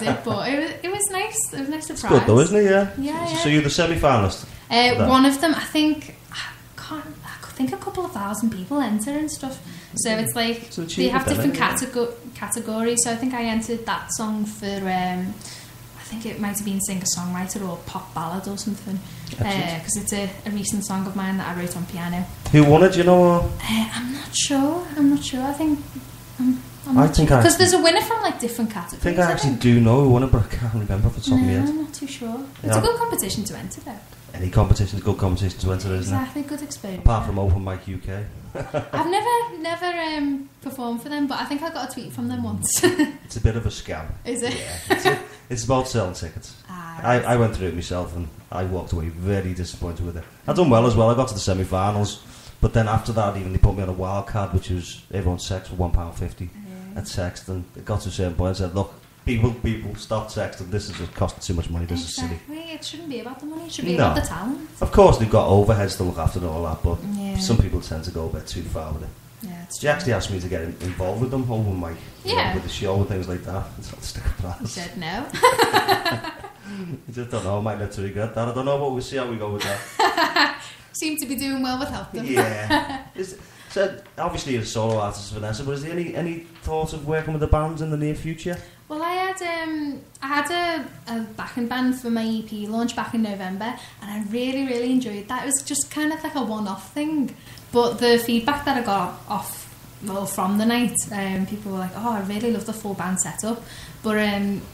enjoyed it, but it was nice. It was a nice surprise. It's good though, isn't it? Yeah. Yeah. So you're the semi-finalist. One of them, I think a couple of thousand people enter and stuff. So it's like they have different categories. So I think I entered that song for I think it might have been singer-songwriter or pop ballad or something, because it's a recent song of mine that I wrote on piano. Who won it? Do you know? I'm not sure. I think because there's a winner from like different categories. I think I actually do know who won it, but I can't remember off the top of my head. I'm not too sure. It's a good competition to enter though. Any competition is a good competition to enter, isn't it? Exactly, good experience. Apart from Open Mic UK. I've never performed for them, but I think I got a tweet from them once. It's a bit of a scam. Is it? Yeah, it's about selling tickets. Right. I went through it myself and I walked away very disappointed with it. I done well as well. I got to the semi-finals, but then after that, even they put me on a wild card, which was everyone's sex for £1.50 at Sext, and it got to a certain point and said, look, people, stop texting. This is just costing too much money. This is silly. It shouldn't be about the money. It should be about the talent. Of course, they've got overheads to look after and all that, but some people tend to go a bit too far with it. Yeah, it's she actually asked me to get involved with them, Open Mic, with the show and things like that. It's not stick with that. You said no. I just don't know. I might have to regret that. I don't know, but we'll see how we go with that. Seem to be doing well without them. Yeah. So obviously you're a solo artist, Vanessa, but is there any thoughts of working with the bands in the near future? Well, I had a backing band for my EP launch back in November, and I really, really enjoyed that. It was just kind of like a one-off thing, but the feedback that I got from the night, people were like, "Oh, I really love the full band setup." But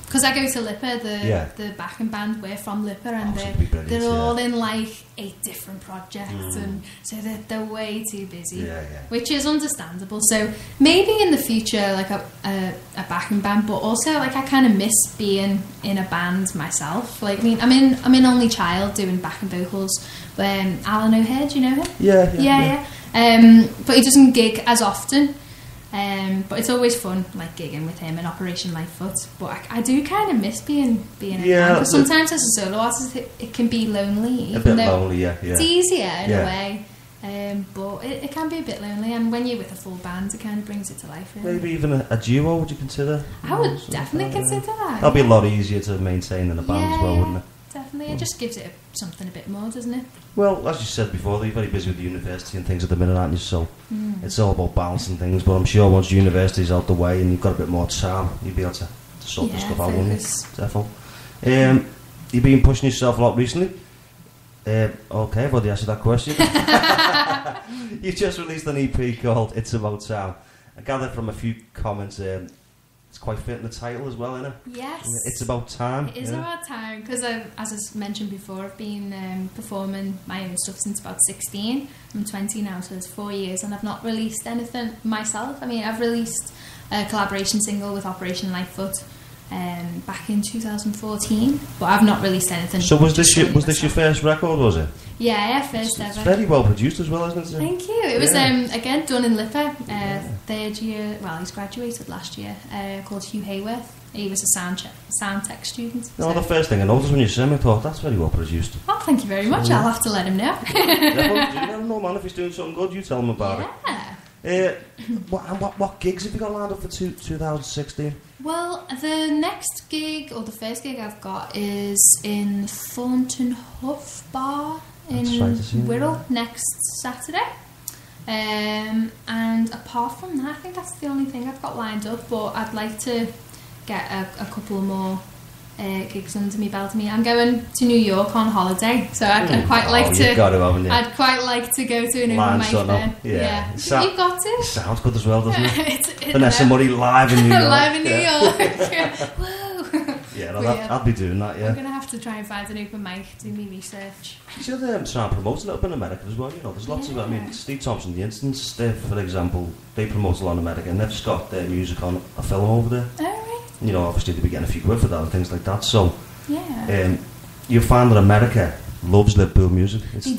because I go to Lipper, the backing band, we're from Lipper, and they're all in like 8 different projects, and so they're way too busy, which is understandable. So maybe in the future, like a backing band, but also like I kind of miss being in a band myself. Like, I mean, I'm in Only Child doing backing vocals. Alan O'Hare, do you know him? Yeah. But he doesn't gig as often. But it's always fun, like gigging with him and Operation Lightfoot. But I do kind of miss being in a band. Because sometimes as a solo artist, it can be lonely. A bit lonely, yeah. It's easier in a way, but it can be a bit lonely. And when you're with a full band, it kind of brings it to life. Really. Maybe even a duo? Would you consider? I would definitely consider that. That'd be a lot easier to maintain than a band as well, wouldn't it? Definitely, it just gives it something a bit more, doesn't it? Well, as you said before, you're very busy with the university and things at the minute, aren't you? So it's all about balancing things. But I'm sure once university's out the way and you've got a bit more time, you'll be able to sort the stuff out, won't you? Definitely. You've been pushing yourself a lot recently. Okay, I've already answered that question. You just released an EP called It's About Time. I gathered from a few comments it's quite fit in the title as well, isn't it? Yes. It's about time. It is about time, because as I mentioned before, I've been performing my own stuff since about 16. I'm 20 now, so it's 4 years, and I've not released anything myself. I mean, I've released a collaboration single with Operation Lightfoot back in 2014, but I've not released anything. So was this your first record, was it? Yeah, first ever. It's very well produced as well, isn't it? Thank you. It was again done in Lipper, third year. Well, he's graduated last year. Called Hugh Hayworth. He was a sound tech student. No, the first thing I noticed when you said me, I thought that's very well produced. Oh, thank you very much. I'll have to let him know. No, man, if he's doing something good, you tell him about it. What gigs have you got lined up for 2016? Well, the next gig, or the first gig I've got, is in Thornton Huff Bar in Wirral next Saturday. And apart from that, I think that's the only thing I've got lined up, but I'd like to get a couple more gigs under my belt. I'm going to New York on holiday, so I'd quite like to. I'd quite like to go to an open mic there. Yeah. You've got to. It sounds good as well, doesn't it? Vanessa Murray live in New York. Live in New York. Whoa. Yeah, I'd be doing that. Yeah. I'm gonna have to try and find an open mic, do my research. You should try and promote a little bit in America as well. You know, there's lots of. I mean, Steve Thompson, The Instance, for example, they promote a lot in America, and they've just got their music on a film over there. Oh, right. You know, obviously they'll be getting a few quid for that and things like that. So, you find that America loves Liverpool music. They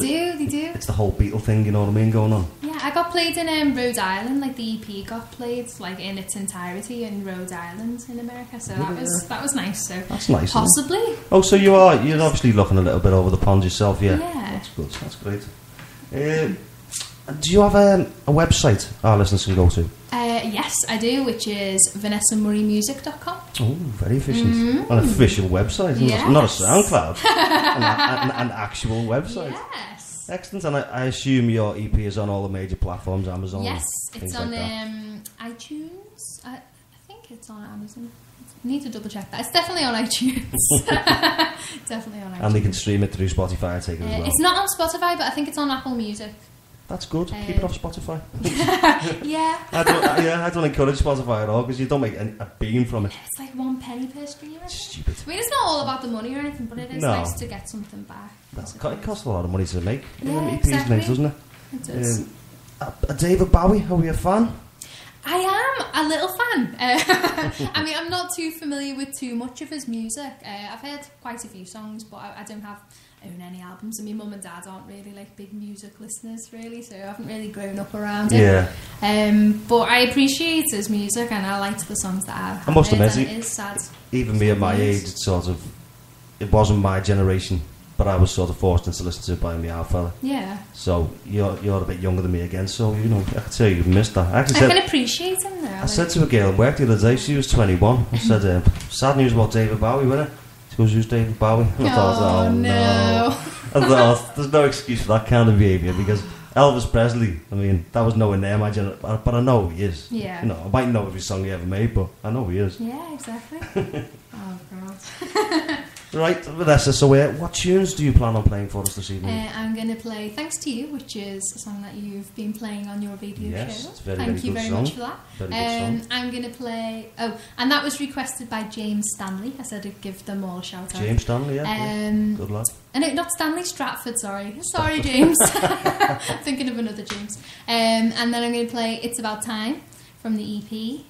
do. It's the whole Beatle thing, you know what I mean, going on. Yeah, I got played in Rhode Island. Like the EP got played like in its entirety in Rhode Island in America. So that was nice. So that's nice. Possibly. Oh, so you're obviously looking a little bit over the pond yourself, yeah. Yeah. That's good. That's great. Do you have a website our listeners can go to? Yes, I do, which is VanessaMurrayMusic.com. Oh, very efficient. An official website, Yes. not a SoundCloud. an actual website. Yes. Excellent. And I assume your EP is on all the major platforms, Amazon. Yes, things it's on like that. iTunes. I think it's on Amazon. I need to double check that. It's definitely on iTunes. Definitely on iTunes. And they can stream it through Spotify, I take it as well. It's not on Spotify, but I think it's on Apple Music. That's good. Keep it off Spotify. Yeah. I don't encourage Spotify at all because you don't make a bean from it. It's like 1 penny per stream. Isn't it? Stupid. I mean, it's not all about the money or anything, but it is nice to get something back. It costs a lot of money to make EPs exactly. and things, doesn't it? It does. David Bowie, are we a fan? I am a little fan. I mean, I'm not too familiar with too much of his music. I've heard quite a few songs, but I don't own any albums. And my mum and dad aren't really like big music listeners, really, so I haven't really grown up around it. Yeah. But I appreciate his music, and I liked the songs that I've heard. I must admit, it is sad. Even me at my age, it wasn't my generation, but I was sort of forced into listening to it by me out fella. Yeah. So you're a bit younger than me again, so I can tell you've missed that. I can appreciate him though. I said to a girl at work the other day, she was 21. I said, sad news about David Bowie, wasn't it? She goes, who's David Bowie? And I thought, no. I thought, there's no excuse for that kind of behaviour because Elvis Presley, I mean, that was nowhere near my generation, but I know he is. Yeah. I might know every song he ever made, but I know he is. Yeah, exactly. Oh, God. Right, Vanessa, so what tunes do you plan on playing for us this evening? I'm going to play Thanks to You, which is a song that you've been playing on your radio show. It's very, Thank you good very song. much for that. Very good song. I'm going to play... Oh, and that was requested by James Stanley. I said I'd give them all a shout out. James Stanley, yeah. Good lad. No, not Stanley, Stratford, sorry. Sorry, James. Thinking of another James. And then I'm going to play It's About Time from the EP,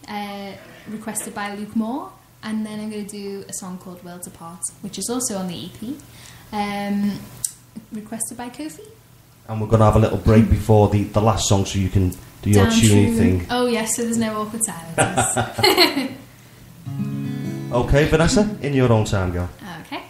requested by Luke Moore. And then I'm going to do a song called Worlds Apart, which is also on the EP, requested by Kofi. And we're going to have a little break before the last song so you can do your tuning thing. Oh, yes, so there's no awkward silences. Okay, Vanessa, in your own time, girl. Okay.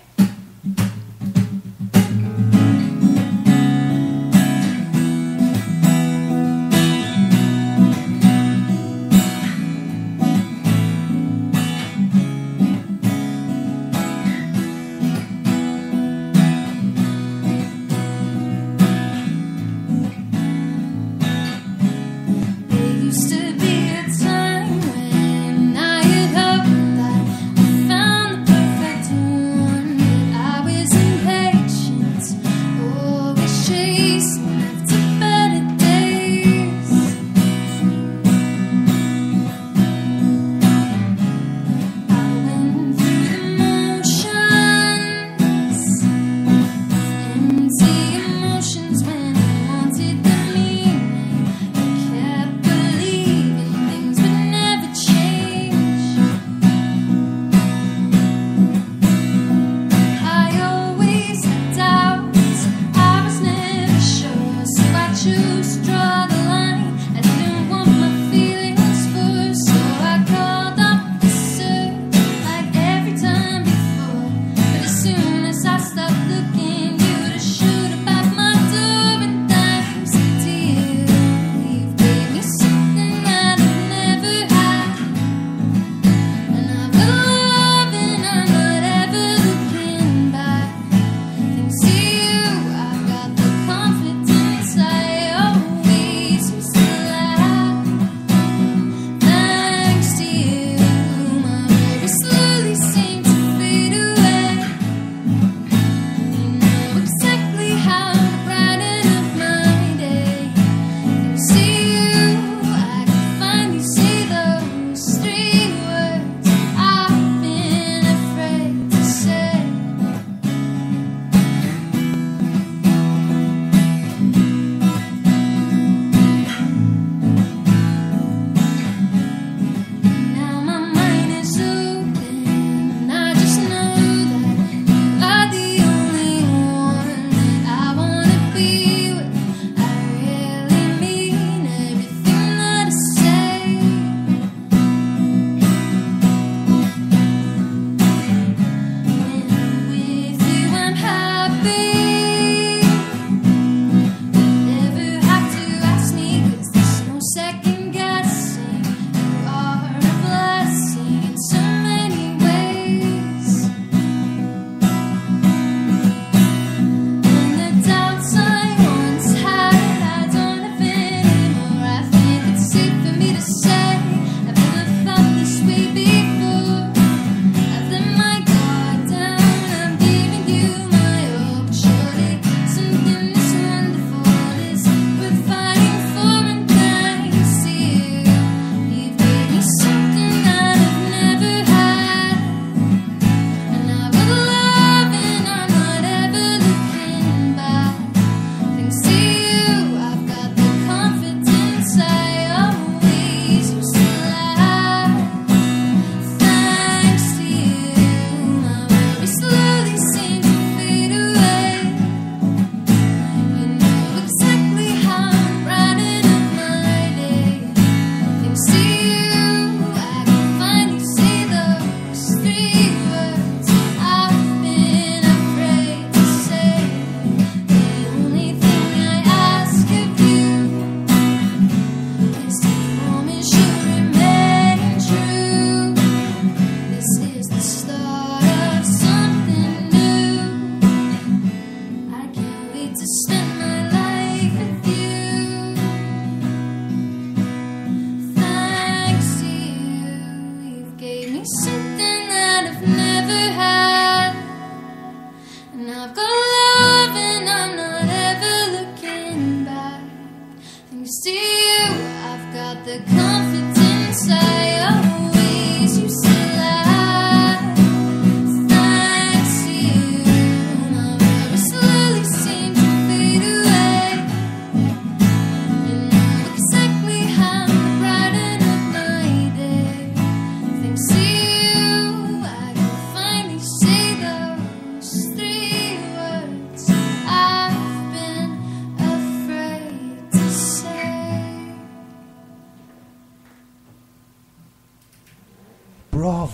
Found the perfect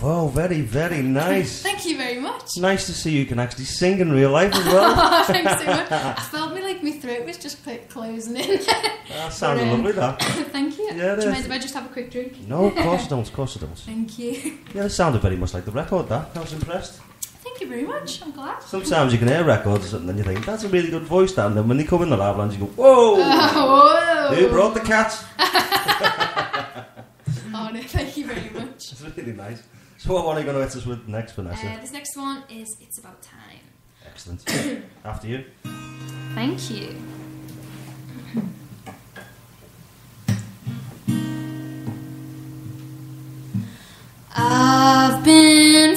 Bravo, very, very nice. Thank you very much. Nice to see you can actually sing in real life as well. Oh, thanks so much. I felt my throat was just closing in. That sounded lovely, that. Thank you. Yeah, Do you mind if I just have a quick drink? No, of course I don't, of course I don't. Thank you. Yeah, it sounded very much like the record, that. I was impressed. Thank you very much. I'm glad. Sometimes you can hear records and then you think, that's a really good voice, that. And then when they come in the Avalanche, you go, whoa! Whoa! Who brought the cat? Oh, no, thank you very much. It's really nice. So what one are you going to hit us with next, Vanessa? This next one is It's About Time. Excellent. After you. Thank you. I've been